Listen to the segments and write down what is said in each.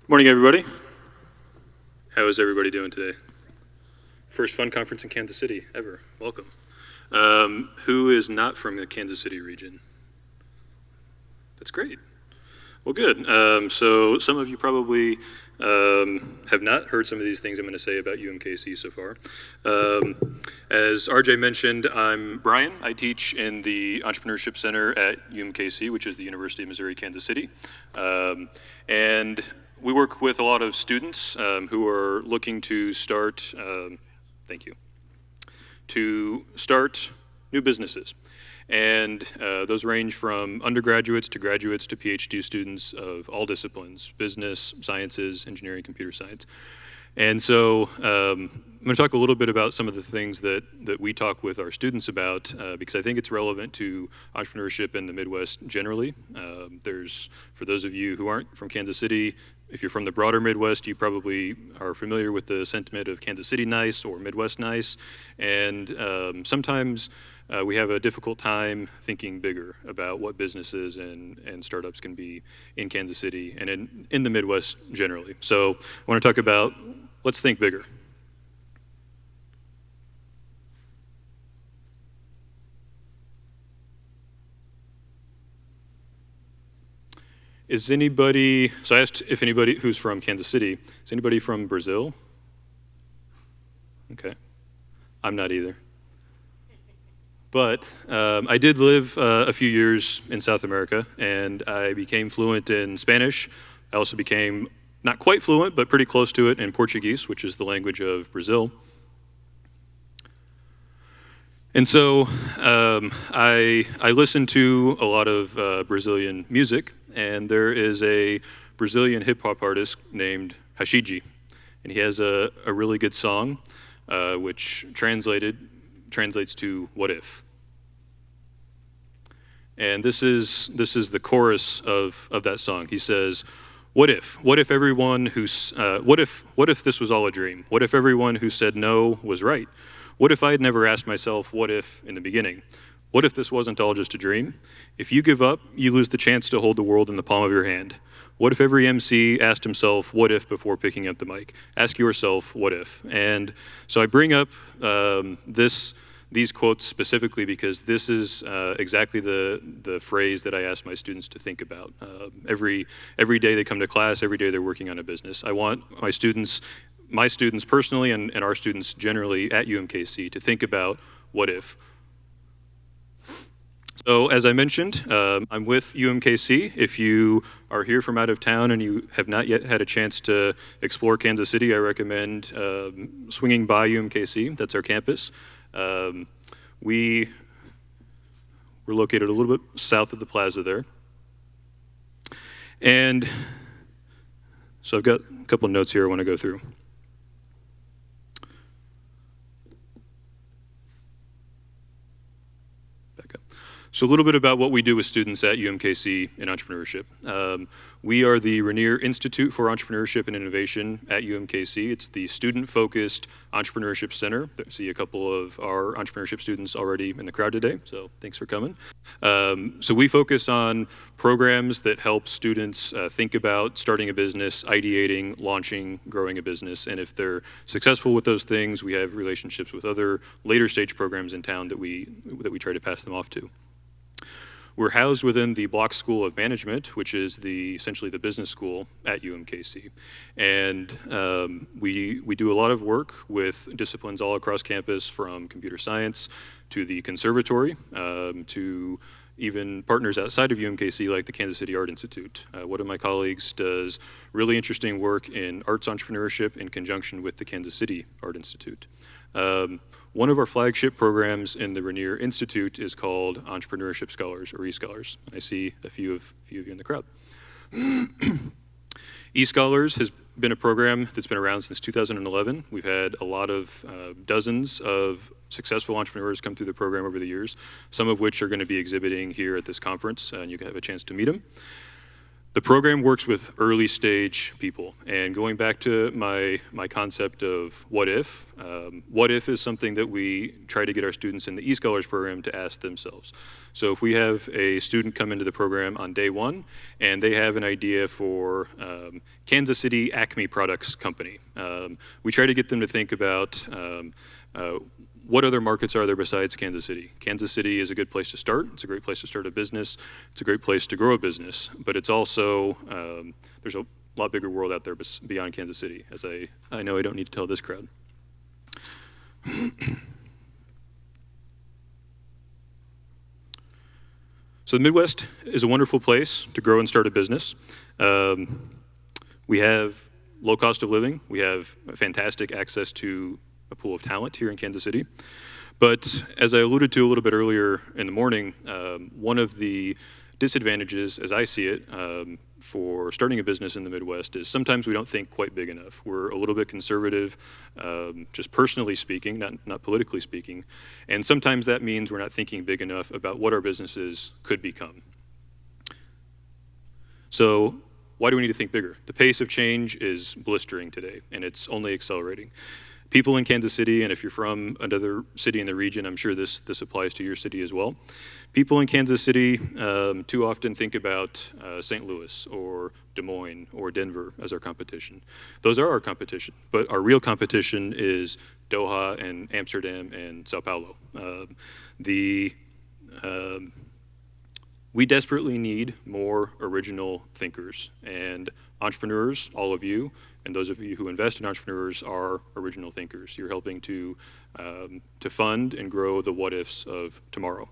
Morning, everybody. How is everybody doing today? First fun conference in Kansas City ever. Welcome. Who is not from the Kansas City region? That's great. Well, good. So some of you probably have not heard some of these things I'm going to say about Umkc so far. As RJ mentioned, I'm Bryan. I teach in the Entrepreneurship Center at Umkc, which is the University of Missouri, Kansas City. And we work with a lot of students who are looking to start, to start new businesses. And those range from undergraduates to graduates to PhD students of all disciplines: business, sciences, engineering, computer science. And so I'm going to talk a little bit about some of the things that we talk with our students about because I think it's relevant to entrepreneurship in the Midwest generally. For those of you who aren't from Kansas City, if you're from the broader Midwest, you probably are familiar with the sentiment of Kansas City nice or Midwest nice. And sometimes we have a difficult time thinking bigger about what businesses and startups can be in Kansas City and in the Midwest generally. So I want to talk about, let's think bigger. Is anybody, so I asked if anybody who's from Kansas City, is anybody from Brazil? Okay, I'm not either. But I did live a few years in South America, and I became fluent in Spanish. I also became not quite fluent, but pretty close to it in Portuguese, which is the language of Brazil. And so I listen to a lot of Brazilian music, and there is a Brazilian hip-hop artist named Hashiji, and he has a really good song, which translates to "What if?" And this is the chorus of that song. He says, "What if? What if everyone who's what if this was all a dream? What if everyone who said no was right? What if I had never asked myself what if in the beginning? What if this wasn't all just a dream? If you give up, you lose the chance to hold the world in the palm of your hand. What if every MC asked himself what if before picking up the mic? Ask yourself what if." And so I bring up these quotes specifically because this is exactly the phrase that I ask my students to think about. Every day they come to class, every day they're working on a business. I want my students personally and our students generally at UMKC to think about what if. So as I mentioned, I'm with UMKC. If you are here from out of town and you have not yet had a chance to explore Kansas City, I recommend swinging by UMKC. That's our campus. We're located a little bit south of the plaza there. And so I've got a couple of notes here I want to go through. So a little bit about what we do with students at UMKC in entrepreneurship. We are the Renier Institute for Entrepreneurship and Innovation at UMKC. It's the student-focused entrepreneurship center. I see a couple of our entrepreneurship students already in the crowd today, so thanks for coming. So we focus on programs that help students think about starting a business, ideating, launching, growing a business, and if they're successful with those things, we have relationships with other later stage programs in town that we try to pass them off to. We're housed within the Block School of Management, which is essentially the business school at UMKC. And we do a lot of work with disciplines all across campus, from computer science to the conservatory, to even partners outside of UMKC like the Kansas City Art Institute. One of my colleagues does really interesting work in arts entrepreneurship in conjunction with the Kansas City Art Institute. One of our flagship programs in the Renier Institute is called Entrepreneurship Scholars, or eScholars. I see a few of you in the crowd. eScholars has been a program that's been around since 2011. We've had a lot of dozens of successful entrepreneurs come through the program over the years, some of which are going to be exhibiting here at this conference, and you can have a chance to meet them. The program works with early stage people, and going back to my concept of what if is something that we try to get our students in the eScholars program to ask themselves. So if we have a student come into the program on day one and they have an idea for Kansas City Acme Products Company, we try to get them to think about what other markets are there besides Kansas City? Kansas City is a good place to start. It's a great place to start a business. It's a great place to grow a business. But it's also, there's a lot bigger world out there beyond Kansas City, as I know I don't need to tell this crowd. So the Midwest is a wonderful place to grow and start a business. We have low cost of living. We have fantastic access to a pool of talent here in Kansas City. But as I alluded to a little bit earlier in the morning, one of the disadvantages, as I see it, for starting a business in the Midwest is sometimes we don't think quite big enough. We're a little bit conservative, just personally speaking, not politically speaking. And sometimes that means we're not thinking big enough about what our businesses could become. So why do we need to think bigger? The pace of change is blistering today, and it's only accelerating. People in Kansas City, and if you're from another city in the region, I'm sure this applies to your city as well. People in Kansas City too often think about St. Louis or Des Moines or Denver as our competition. Those are our competition, but our real competition is Doha and Amsterdam and Sao Paulo. We desperately need more original thinkers, and entrepreneurs, all of you, and those of you who invest in entrepreneurs are original thinkers. You're helping to fund and grow the what-ifs of tomorrow.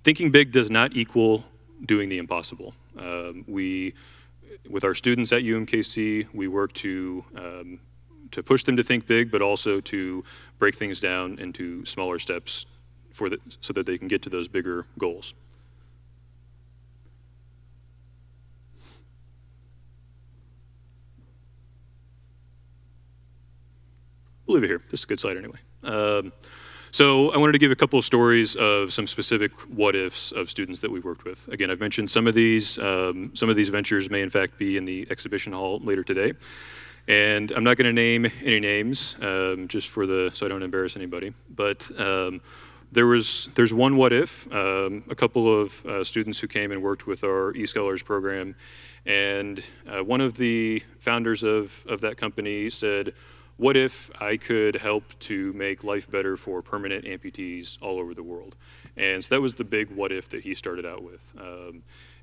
Thinking big does not equal doing the impossible. With our students at UMKC, we work to push them to think big, but also to break things down into smaller steps so that they can get to those bigger goals. We'll leave it here. This is a good slide anyway. So I wanted to give a couple of stories of some specific what-ifs of students that we've worked with. Again, I've mentioned some of these ventures may in fact be in the exhibition hall later today. And I'm not going to name any names just so I don't embarrass anybody. But there's one what-if, a couple of students who came and worked with our eScholars program. And one of the founders of that company said, what if I could help to make life better for permanent amputees all over the world? And so that was the big what if that he started out with.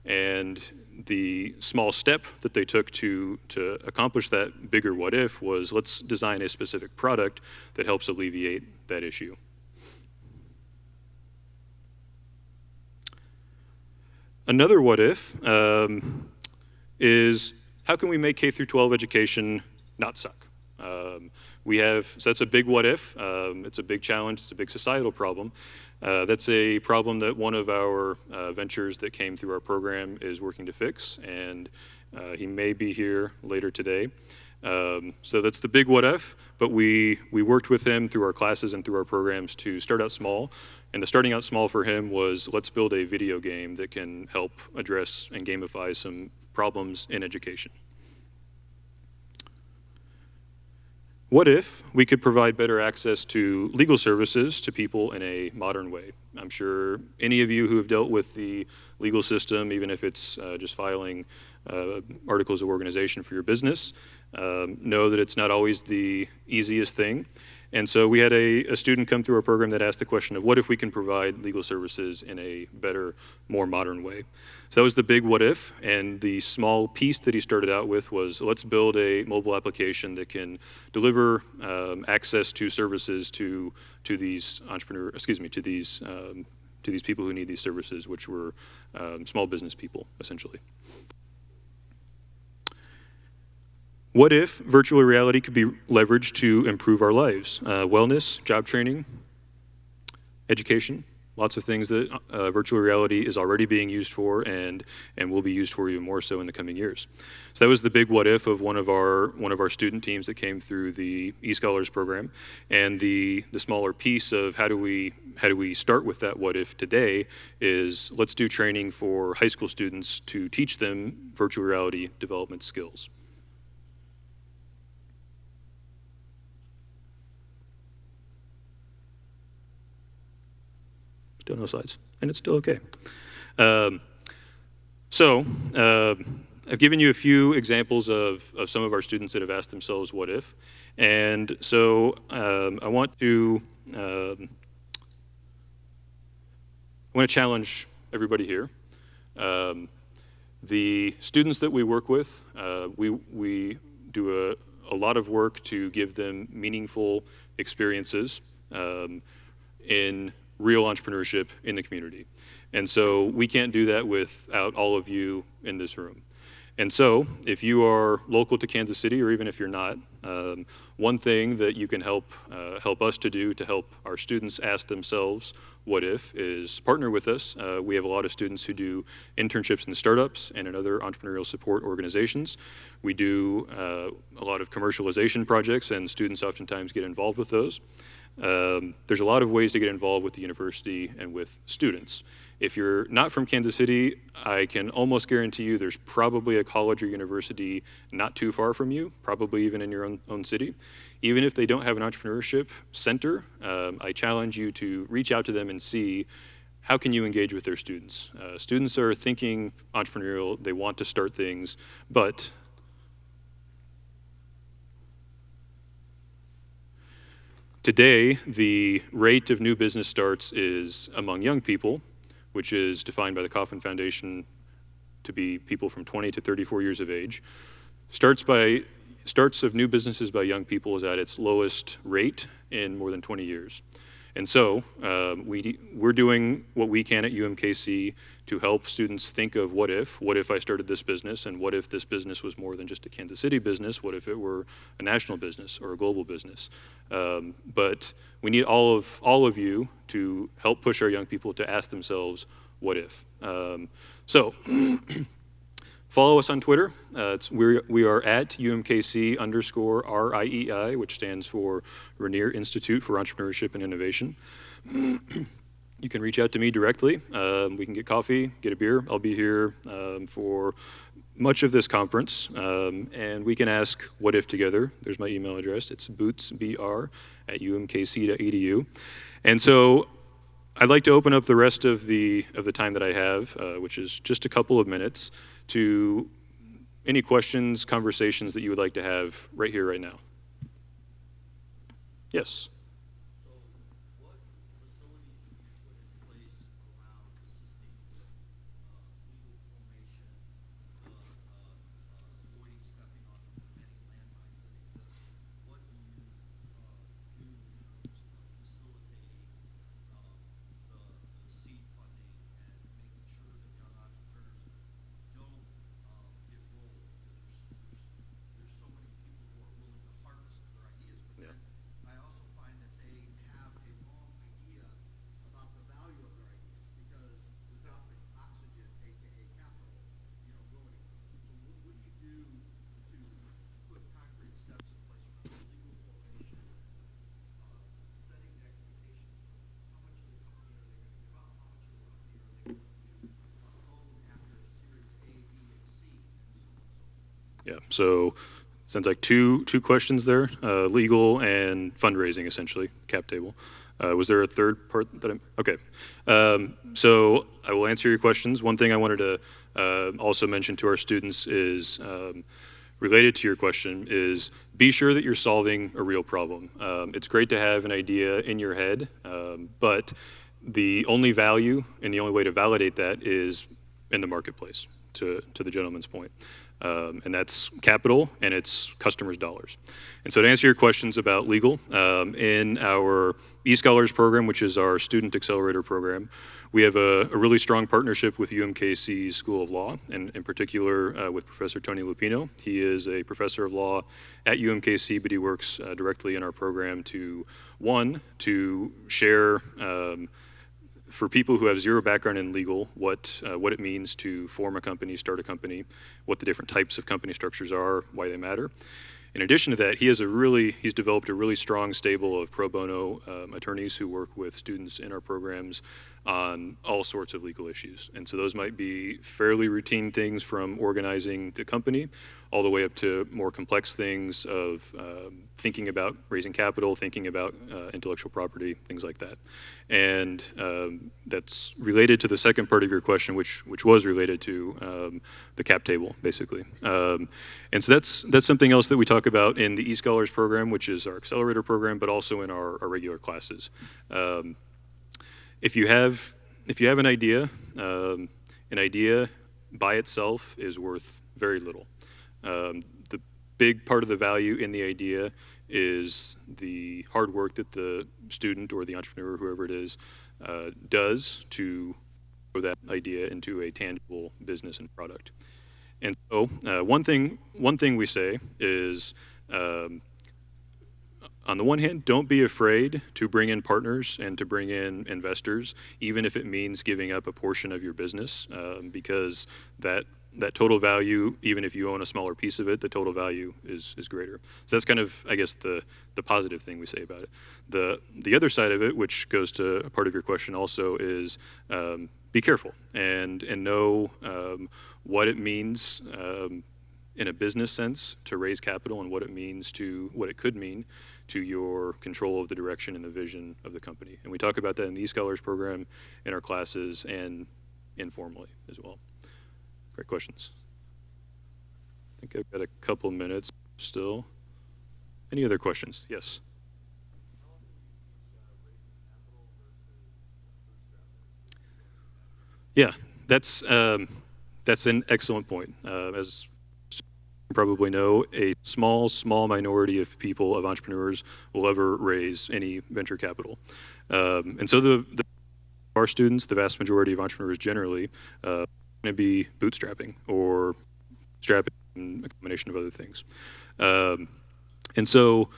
And the small step that they took to accomplish that bigger what if was, let's design a specific product that helps alleviate that issue. Another what if is, how can we make K-12 education not suck? So that's a big what if. It's a big challenge. It's a big societal problem. That's a problem that one of our ventures that came through our program is working to fix, and he may be here later today. So that's the big what if, but we worked with him through our classes and through our programs to start out small. And the starting out small for him was, let's build a video game that can help address and gamify some problems in education. What if we could provide better access to legal services to people in a modern way? I'm sure any of you who have dealt with the legal system, even if it's just filing articles of organization for your business, know that it's not always the easiest thing. And so we had a student come through our program that asked the question of, what if we can provide legal services in a better, more modern way? So that was the big what if, and the small piece that he started out with was, let's build a mobile application that can deliver access to services to these to these people who need these services, which were small business people, essentially. What if virtual reality could be leveraged to improve our lives? Wellness, job training, education. lots of things that virtual reality is already being used for and will be used for even more so in the coming years. So that was the big what if of one of our student teams that came through the eScholars program. And the smaller piece of how do we start with that what if today is let's do training for high school students to teach them virtual reality development skills. Still no slides, and it's still okay. I've given you a few examples of some of our students that have asked themselves, what if? And so I want to challenge everybody here. The students that we work with, we do a lot of work to give them meaningful experiences in real entrepreneurship in the community. And so we can't do that without all of you in this room. And so if you are local to Kansas City, or even if you're not, one thing that you can help us to do to help our students ask themselves what if is partner with us. We have a lot of students who do internships in startups and in other entrepreneurial support organizations. We do a lot of commercialization projects, and students oftentimes get involved with those. There's a lot of ways to get involved with the university and with students. If you're not from Kansas City, I can almost guarantee you there's probably a college or university not too far from you, probably even in your own city. Even if they don't have an entrepreneurship center, I challenge you to reach out to them and see how can you engage with their students. Students are thinking entrepreneurial, they want to start things, but today, the rate of new business starts is among young people, which is defined by the Kauffman Foundation to be people from 20 to 34 years of age. Starts of new businesses by young people is at its lowest rate in more than 20 years. And so we're doing what we can at Umkc to help students think of what if I started this business, and what if this business was more than just a Kansas City business, what if it were a national business or a global business. But we need all of you to help push our young people to ask themselves, what if? Follow us on Twitter. We are at UMKC_RIEI, which stands for Renier Institute for Entrepreneurship and Innovation. You can reach out to me directly. We can get coffee, get a beer. I'll be here for much of this conference, and we can ask what if together. There's my email address. It's bootsbr@umkc.edu. And so I'd like to open up the rest of the time that I have, which is just a couple of minutes, to any questions, conversations that you would like to have right here, right now. Yes. So what facilities do you put in place around assisting with legal formation, avoiding stepping on many landmines that exist? What do you do in terms of facilitating the seed funding and making sure that young entrepreneurs don't get rolled? Because there's so many people who are willing to harvest their ideas, but then I also find that they have a wrong idea about the value of their ideas, because without the oxygen, aka capital, go anywhere. So what do you do to put concrete steps in place around legal formation, setting the expectation of how much of the company are they going to give up, how much of the company are they going to own after Series A, B, and C, and so on and so forth? Yeah. So sounds like two questions there: legal and fundraising, essentially, cap table. Was there a third part that okay? So I will answer your questions. One thing I wanted to also mention to our students is related to your question is be sure that you're solving a real problem. It's great to have an idea in your head, but the only value and the only way to validate that is in the marketplace, to the gentleman's point. And that's capital and it's customers' dollars. And so to answer your questions about legal, in our eScholars program, which is our student accelerator program, we have a really strong partnership with UMKC's School of Law, and in particular with Professor Tony Lupino. He is a professor of law at UMKC, but he works directly in our program to share for people who have zero background in legal, what it means to form a company, start a company, what the different types of company structures are, why they matter. In addition to that, he's developed a really strong stable of pro bono attorneys who work with students in our programs on all sorts of legal issues. And so those might be fairly routine things from organizing the company all the way up to more complex things of thinking about raising capital, thinking about intellectual property, things like that. And that's related to the second part of your question, which was related to the cap table, basically. And so that's something else that we talk about in the eScholars program, which is our accelerator program, but also in our regular classes. If you have an idea by itself is worth very little. The big part of the value in the idea is the hard work that the student or the entrepreneur, whoever it is, does to grow that idea into a tangible business and product. And so one thing we say is, on the one hand, don't be afraid to bring in partners and to bring in investors, even if it means giving up a portion of your business, because that total value, even if you own a smaller piece of it, the total value is greater. So that's kind of, I guess, the positive thing we say about it. The other side of it, which goes to a part of your question also, is be careful and know what it means in a business sense to raise capital and what it could mean to your control of the direction and the vision of the company. And we talk about that in the eScholars program, in our classes, and informally as well. Great questions. I think I've got a couple minutes still. Any other questions? Yes. Yeah, that's an excellent point. As you probably know, a small minority of people, of entrepreneurs, will ever raise any venture capital. And so our students, the vast majority of entrepreneurs generally, are going to be bootstrapping or strapping and a combination of other things. And so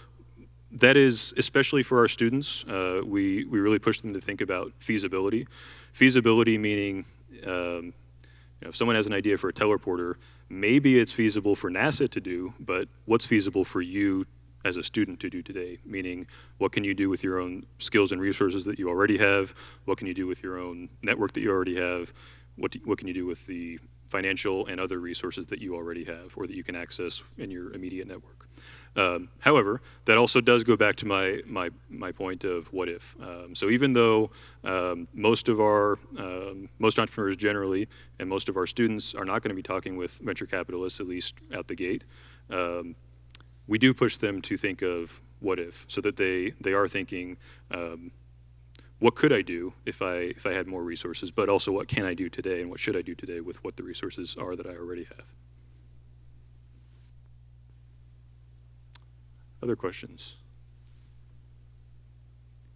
that is, especially for our students, we really push them to think about feasibility. Feasibility meaning, if someone has an idea for a teleporter, maybe it's feasible for NASA to do, but what's feasible for you as a student to do today? Meaning, what can you do with your own skills and resources that you already have? What can you do with your own network that you already have? What can you do with the financial and other resources that you already have or that you can access in your immediate network? However, that also does go back to my point of what if. So even though most entrepreneurs generally and most of our students are not going to be talking with venture capitalists, at least out the gate, we do push them to think of what if, so that they are thinking, what could I do if I had more resources, but also what can I do today and what should I do today with what the resources are that I already have. Other questions?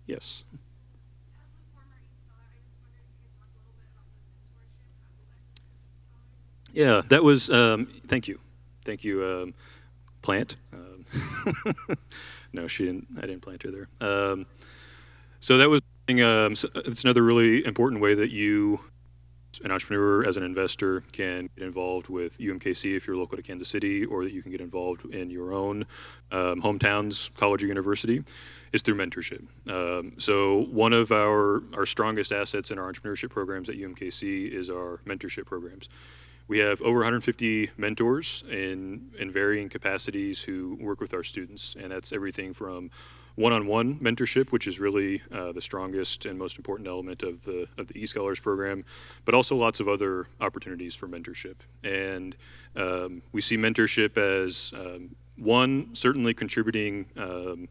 Yes. As a former e-scholar, I just wondered if you could talk a little bit about the mentorship aspect of scholars. Yeah, that was, thank you. Thank you, Plant. No, I didn't plant her there. So that was, it's another really important way that you, an entrepreneur, as an investor, can get involved with UMKC if you're local to Kansas City, or that you can get involved in your own hometown's college or university, is through mentorship. So one of our strongest assets in our entrepreneurship programs at UMKC is our mentorship programs. We have over 150 mentors in varying capacities who work with our students, and that's everything from one-on-one mentorship, which is really the strongest and most important element of the eScholars program, but also lots of other opportunities for mentorship. And we see mentorship as one, certainly contributing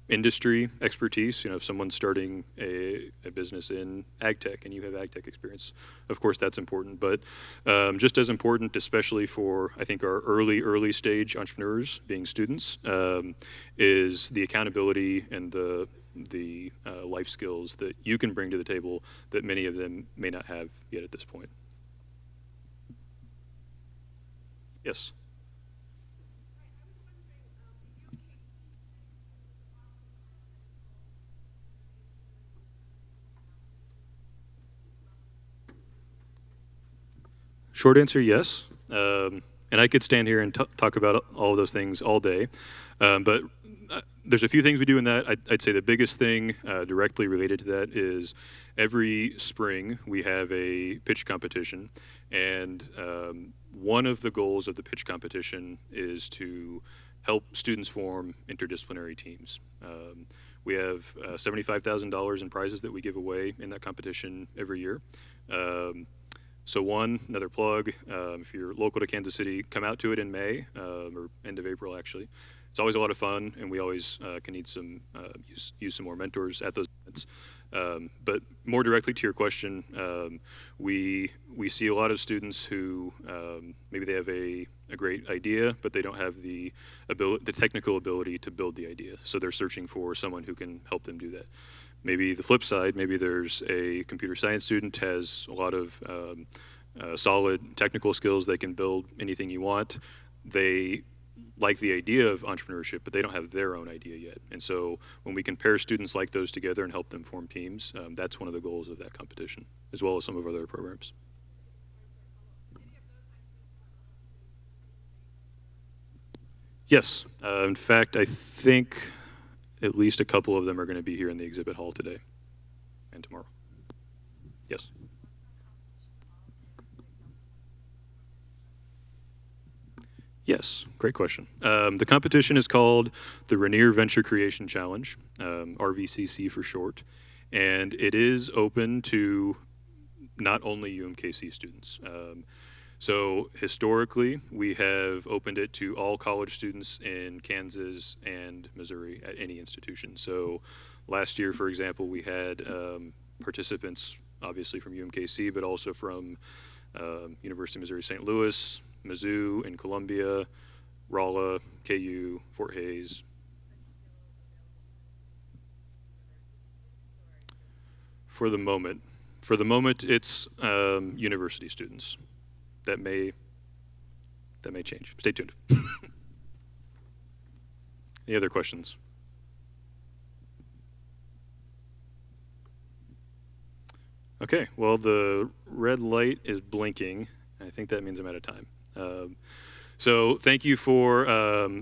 industry expertise. If someone's starting a business in ag tech and you have ag tech experience, of course that's important, but just as important, especially for, I think, our early stage entrepreneurs being students, is the accountability and the life skills that you can bring to the table that many of them may not have yet at this point. Yes. Short answer, yes. And I could stand here and talk about all of those things all day. But there's a few things we do in that. I'd say the biggest thing directly related to that is every spring we have a pitch competition. And one of the goals of the pitch competition is to help students form interdisciplinary teams. We have $75,000 in prizes that we give away in that competition every year. So another plug, if you're local to Kansas City, come out to it in May, or end of April actually. It's always a lot of fun, and we always can need some, use some more mentors at those events. But more directly to your question, we see a lot of students who maybe they have a great idea, but they don't have the technical ability to build the idea. So they're searching for someone who can help them do that. Maybe the flip side, maybe there's a computer science student has a lot of solid technical skills. They can build anything you want. They like the idea of entrepreneurship, but they don't have their own idea yet. And so when we can pair students like those together and help them form teams, that's one of the goals of that competition, as well as some of our other programs. Yes. In fact, I think at least a couple of them are going to be here in the exhibit hall today and tomorrow. Yes. Yes, great question. The competition is called the Renier Venture Creation Challenge, RVCC for short, and it is open to not only UMKC students. So historically, we have opened it to all college students in Kansas and Missouri at any institution. So last year, for example, we had participants obviously from UMKC, but also from University of Missouri St. Louis, Mizzou in Columbia, Rolla, KU, Fort Hays. For the moment, it's university students. That may change. Stay tuned. Any other questions? Okay, well, the red light is blinking. I think that means I'm out of time. So thank you for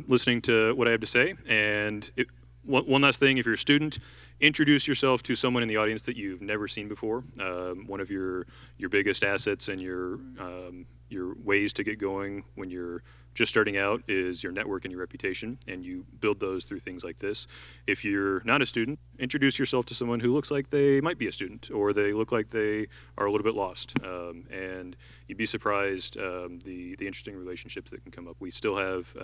listening to what I have to say. And one last thing, if you're a student, introduce yourself to someone in the audience that you've never seen before. One of your biggest assets and your ways to get going when you're just starting out is your network and your reputation, and you build those through things like this. If you're not a student, introduce yourself to someone who looks like they might be a student, or they look like they are a little bit lost, and you'd be surprised the interesting relationships that can come up. We still have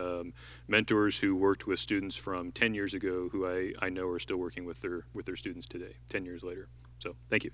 mentors who worked with students from 10 years ago who I know are still working with their students today, 10 years later. So thank you.